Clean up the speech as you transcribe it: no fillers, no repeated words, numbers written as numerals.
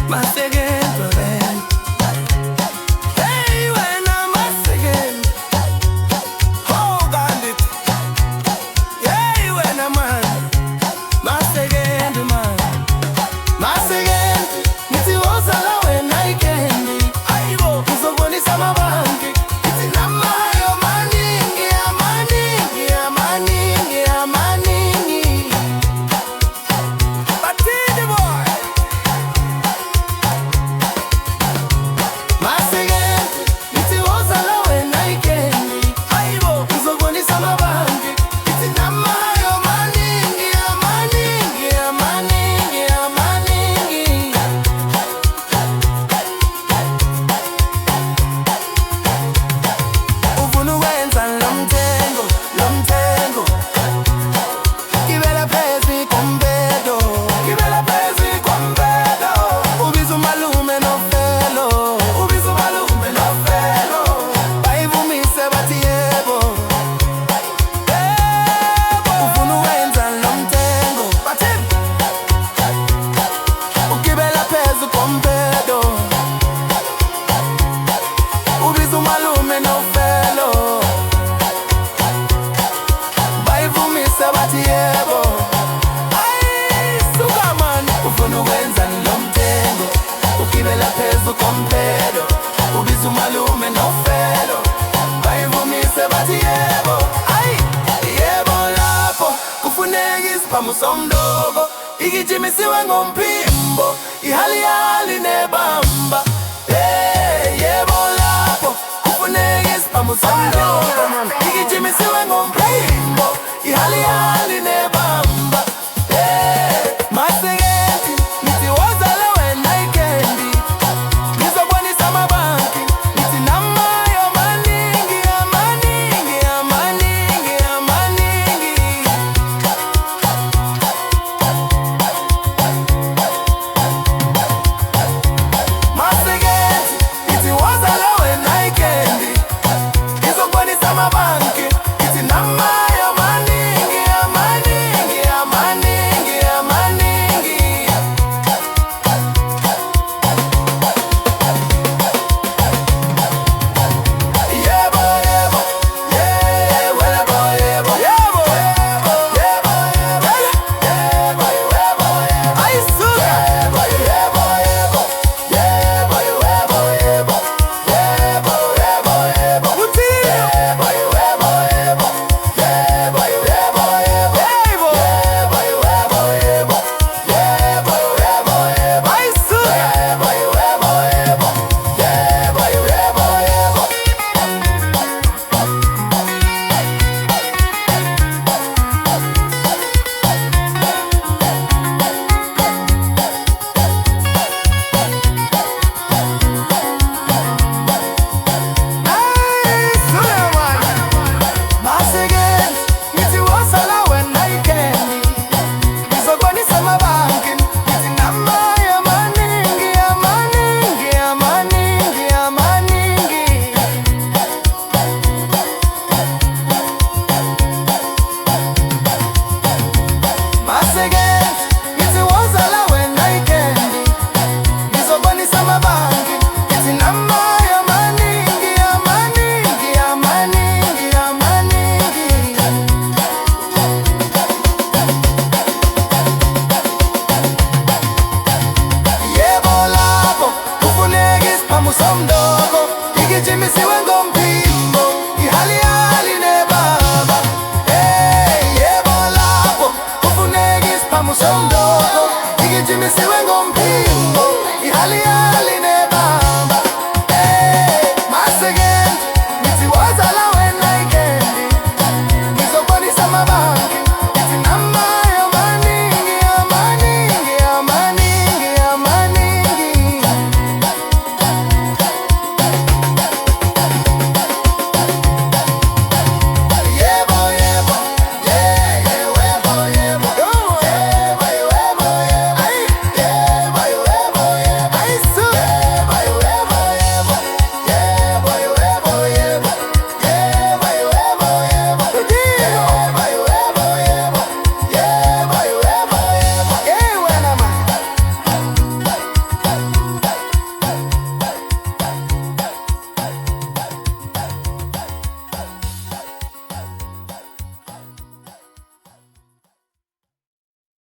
Masekela ben. Hey wena masekela. Oh bandit. Hey wena man. Masekela man. Masekela nithi wozala wena ikendi. Ayibo uzobonisa amabanki. Nithi namayo maningi amaningi amaningi amaningi. Batini boy. Masekela nithi wozala wena ikendi. Ayibo uzobonisa amabanki. Nithi namayo maningi amaningi amaningi amaningi. Ufuna ukwenza lo mthengo gibela phezulu kombedo, gibela phezulu kombedo. Ubiza umalume nofelo, ubiza umalume nofelo. Bayivumise bathi yebo, yebo. Ufuna ukwenza lo mthengo, bathi ugibela phezulu kombedo. Ubiza umalume nofelo, bayivumise bathi yebo. Ayi suka man, ufuna ukwenza lo mthengo, ugibela phezulu kombedo. Ubiza umalume nofelo, bayivumise bathi yebo. Ayi yebo lapho kufuneka isiphamu somdoko, igijimisiwe ngomphimbo, ihali nebamba. Hey yebo lapho kufuneka isiphamu somdoko, igijimisiwe ngomphimbo, ihali nebamba. Hey Masekela nithi wozala wena ikendi. Ngizobonisa amabanki, nithi namayo maningi amaningi amaningi amaningi. Masekela nithi wozala wena ikendi. Ngizobonisa amabanki, nithi namayo maningi amaningi amaningi amaningi. Yebo yebo, yebo yebo yebo yebo yebo yebo yebo. Ayisuka yebo yebo yebo yebo yebo yebo yebo yebo yebo. Uthi yebo yebo yebo yebo yebo yebo yebo yebo yebo yebo yebo yebo. Ayisuka yebo yebo yebo yebo yebo yebo. Masekela nithi wozala wena ikendi. Ngizobonisa amabanki, nithi namayo maningi amaningi amaningi amaningi. Masekela nithi wozala wena ikendi. Ngizobonisa amabanki, nithi namayo maningi amaningi amaningi amaningi. Yebo lapho kufuneka isiphamu somdoko, igijimisiwe ngomphimbo, ihali nebaba. Hey yebo lapho kufuneka isiphamu somdoko, igijimisiwe ngomphimbo.